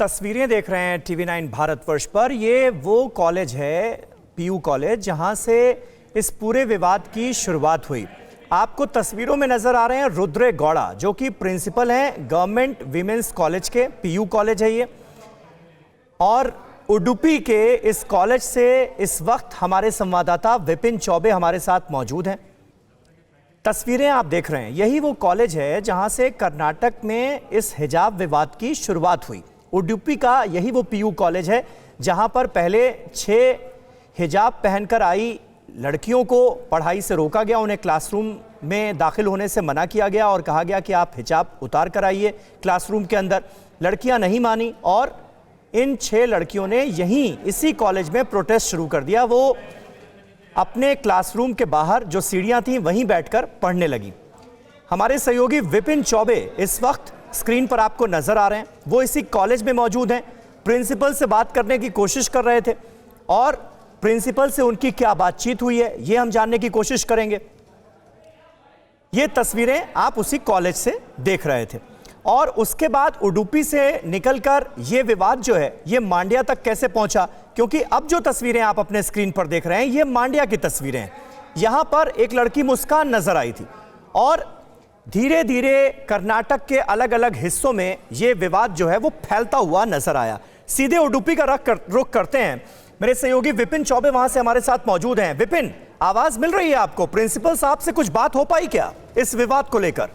तस्वीरें देख रहे हैं टीवी 9 भारतवर्ष पर। ये वो कॉलेज है, पीयू कॉलेज, जहां से इस पूरे विवाद की शुरुआत हुई। आपको तस्वीरों में नजर आ रहे हैं रुद्र गौड़ा, जो कि प्रिंसिपल हैं गवर्नमेंट विमेंस कॉलेज के, पीयू कॉलेज है ये। और उडुपी के इस कॉलेज से इस वक्त हमारे संवाददाता विपिन चौबे हमारे साथ मौजूद हैं। तस्वीरें आप देख रहे हैं, यही वो कॉलेज है जहां से कर्नाटक में इस हिजाब विवाद की शुरुआत हुई। उडुपी का यही वो पीयू कॉलेज है जहां पर पहले 6 हिजाब पहनकर आई लड़कियों को पढ़ाई से रोका गया, उन्हें क्लासरूम में दाखिल होने से मना किया गया और कहा गया कि आप हिजाब उतार कर आइए क्लासरूम के अंदर। लड़कियां नहीं मानी और इन 6 लड़कियों ने यहीं इसी कॉलेज में प्रोटेस्ट शुरू कर दिया। वो अपने क्लासरूम के बाहर जो सीढ़ियां थीं वहीं बैठकर पढ़ने लगी। हमारे सहयोगी विपिन चौबे इस वक्त स्क्रीन पर आपको नजर आ रहे हैं, वो इसी कॉलेज में मौजूद हैं। प्रिंसिपल से बात करने की कोशिश कर रहे थे और प्रिंसिपल से उनकी क्या बातचीत हुई है ये हम जानने की कोशिश करेंगे। ये तस्वीरें आप उसी कॉलेज से देख रहे थे और उसके बाद उडुपी से निकलकर ये विवाद जो है ये मांड्या तक कैसे पहुंचा, क्योंकि अब जो तस्वीरें आप अपने स्क्रीन पर देख रहे हैं ये मांड्या की तस्वीरें हैं। यहां पर एक लड़की मुस्कान नजर आई थी और धीरे धीरे कर्नाटक के अलग अलग हिस्सों में ये विवाद जो है वो फैलता हुआ नजर आया। सीधे उडुपी का रुख करते हैं, मेरे सहयोगी विपिन चौबे वहां से हमारे साथ मौजूद हैं। विपिन, आवाज मिल रही है आपको? प्रिंसिपल साहब से कुछ बात हो पाई क्या इस विवाद को लेकर?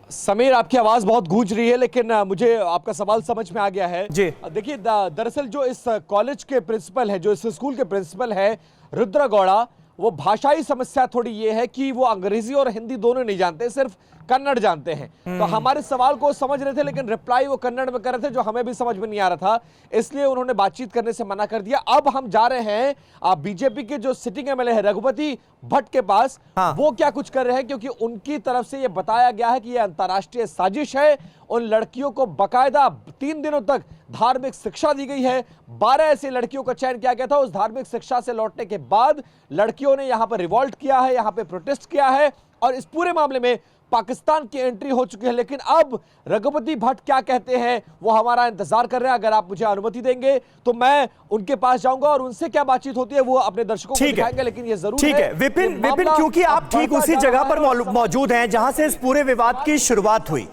समीर, आपकी आवाज बहुत गूंज रही है, लेकिन मुझे आपका सवाल समझ में आ गया है जी। देखिए, दरअसल जो इस कॉलेज के प्रिंसिपल है, जो इस स्कूल के प्रिंसिपल है रुद्र गौड़ा, वो भाषाई समस्या थोड़ी ये है कि वो अंग्रेजी और हिंदी दोनों नहीं जानते, सिर्फ कन्नड़ जानते हैं। तो हमारे सवाल को समझ रहे थे लेकिन रिप्लाई वो कन्नड़ में कर रहे थे, जो हमें भी समझ में नहीं आ रहा था, इसलिए उन्होंने बातचीत करने से मना कर दिया। अब हम जा रहे हैं बीजेपी के जो सिटिंग एमएलए है रघुपति भट्ट के पास। वो क्या कुछ कर रहे हैं, क्योंकि उनकी तरफ से ये बताया गया है कि ये अंतर्राष्ट्रीय साजिश है। उन लड़कियों को बकायदा 3 दिनों तक धार्मिक शिक्षा दी गई है। 12 ऐसी लड़कियों का चयन किया गया था। उस धार्मिक शिक्षा से लौटने के बाद लड़कियों ने यहां पर रिवॉल्ट किया है, यहां पे प्रोटेस्ट किया है और इस पूरे मामले में पाकिस्तान की एंट्री हो चुकी है। लेकिन अब रघुपति भट्ट क्या कहते हैं वो हमारा इंतजार कर रहे हैं। अगर आप मुझे अनुमति देंगे तो मैं उनके पास जाऊंगा और उनसे क्या बातचीत होती है वो अपने दर्शकों को दिखाएंगे। लेकिन ये जरूर ठीक है विपिन, क्योंकि आप ठीक उसी जगह पर मौजूद हैं जहां से इस पूरे विवाद की शुरुआत हुई,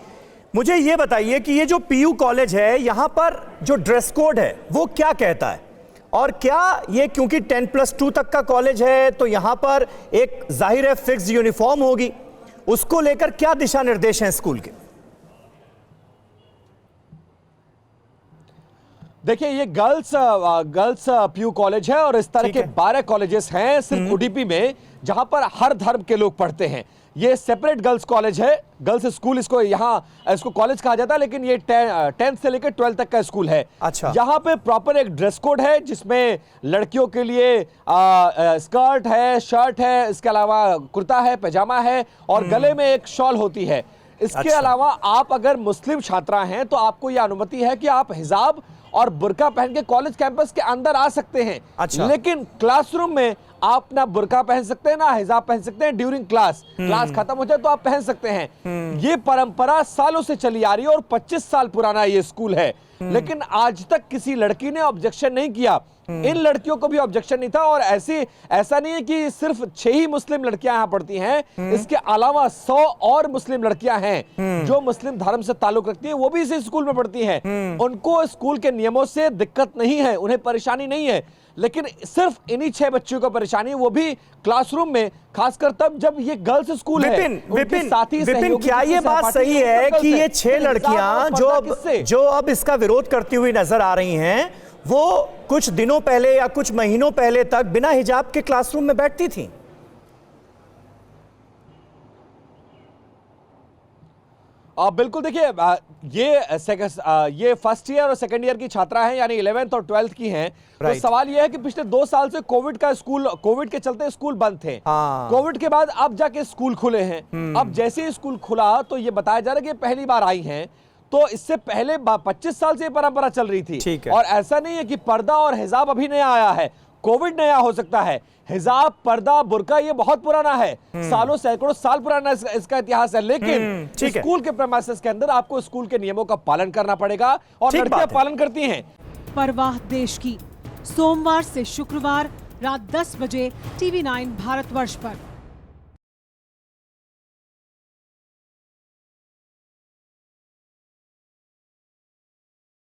मुझे ये बताइए कि ये जो पीयू कॉलेज है यहां पर जो ड्रेस कोड है वो क्या कहता है, और क्या ये क्योंकि 10+2 तक का कॉलेज है तो यहां पर एक जाहिर है फिक्स यूनिफॉर्म होगी, उसको लेकर क्या दिशा निर्देश हैं स्कूल के? देखिए, ये गर्ल्स पीयू कॉलेज है और इस तरह के 12 कॉलेजेस हैं सिर्फ उडुपी में जहां पर हर धर्म के लोग पढ़ते हैं। ये सेपरेट गर्ल्स कॉलेज है, गर्ल्स स्कूल इसको कॉलेज कहा जाता है, लेकिन ये 10th से लेकर 12th तक का स्कूल है। अच्छा। यहाँ पे प्रॉपर एक ड्रेस कोड है जिसमें लड़कियों के लिए स्कर्ट है, शर्ट है, इसके अलावा कुर्ता है, पैजामा है और गले में एक शॉल होती है। इसके अलावा आप अगर मुस्लिम छात्रा हैं तो आपको यह अनुमति है कि आप हिजाब और बुर्का पहन के कॉलेज कैंपस के अंदर आ सकते हैं। अच्छा। लेकिन क्लासरूम में आप ना बुर्का पहन सकते हैं ना हिजाब पहन सकते हैं। ड्यूरिंग क्लास खत्म हो जाए तो आप पहन सकते हैं। ये परंपरा सालों से चली आ रही है और 25 साल पुराना ये स्कूल है, लेकिन आज तक किसी लड़की ने ऑब्जेक्शन नहीं किया। इन लड़कियों को भी ऑब्जेक्शन नहीं था और ऐसा नहीं है कि सिर्फ 6 ही मुस्लिम लड़कियां यहां पढ़ती हैं, इसके अलावा 100 और मुस्लिम लड़कियां हैं जो मुस्लिम धर्म से ताल्लुक रखती हैं, वो भी इसी स्कूल में पढ़ती हैं। उनको स्कूल के नियमों से दिक्कत नहीं है, उन्हें परेशानी नहीं है, लेकिन सिर्फ इन्हीं 6 बच्चों को परेशानी है, वो भी क्लासरूम में, खासकर तब जब ये गर्ल्स स्कूल है। विपिन, क्या ये बात सही है कि ये 6 लड़कियां जो अब इसका विरोध करती हुई नजर आ रही हैं वो कुछ दिनों पहले या कुछ महीनों पहले तक बिना हिजाब के क्लासरूम में बैठती थीं? बिल्कुल, देखिए ये फर्स्ट ईयर और सेकंड ईयर की छात्रा हैं, यानी 11th और 12th की हैं। तो सवाल ये है कि पिछले 2 साल से कोविड के चलते स्कूल बंद थे। कोविड के बाद अब जाके स्कूल खुले हैं। अब जैसे ही स्कूल खुला तो ये बताया जा रहा है कि पहली बार आई हैं, तो इससे पहले 25 साल से ये परंपरा चल रही थी। और ऐसा नहीं है कि पर्दा और हिजाब अभी नया आया है, कोविड नया हो सकता है, हिजाब, पर्दा, बुर्का ये बहुत पुराना है, सालों सैकड़ों साल पुराना इसका इतिहास है, लेकिन ठीक है। स्कूल के प्रेमाइसेस के अंदर आपको स्कूल के नियमों का पालन करना पड़ेगा और ठीक लड़कियां बात है। पालन करती हैं। परवाह देश की, सोमवार से शुक्रवार रात 10 बजे TV9 भारतवर्ष पर।